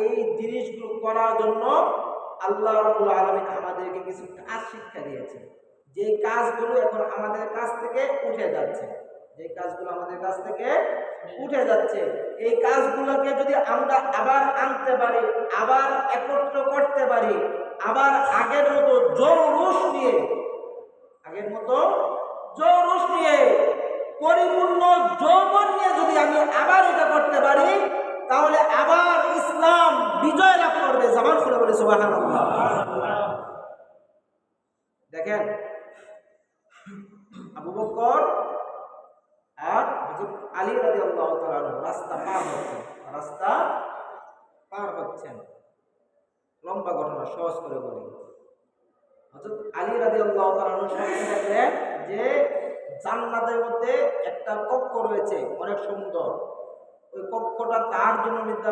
এই জিনিসগুলো করার জন্য আল্লাহ রাব্বুল আলামিন আমাদেরকে কিছু কাজ শিক্ষা দিয়েছে, যে কাজগুলো এখন আমাদের কাছ থেকে উঠে যাচ্ছে, যে কাজগুলো আমাদের কাছ থেকে উঠে যাচ্ছে, এই কাজগুলোকে যদি আমরা আবার আনতে পারি, আবার একত্র করতে পারি, আবার আগের মতো জোশ নিয়ে, আগের মতো জোশ নিয়ে, পরিপূর্ণ যৌবন নিয়ে যদি আমি আবার এটা করতে পারি, তাহলে আবার ইসলাম বিজয় লাভ করবে। জবান খুলে বলে সুবহানাল্লাহ। দেখেন, আবু বকর আর হযরত আলী রাদিয়াল্লাহু তাআলা রাস্তা পার হচ্ছেন। লম্বা ঘটনা, সহজ করে বলি। হযরত আলী রাদিয়াল্লাহু তাআলা স্বপ্নে দেখলেন যে জান্নাতের মধ্যে একটা কক্ষ রয়েছে, অনেক সুন্দর। ওই কক্ষটা তার জন্য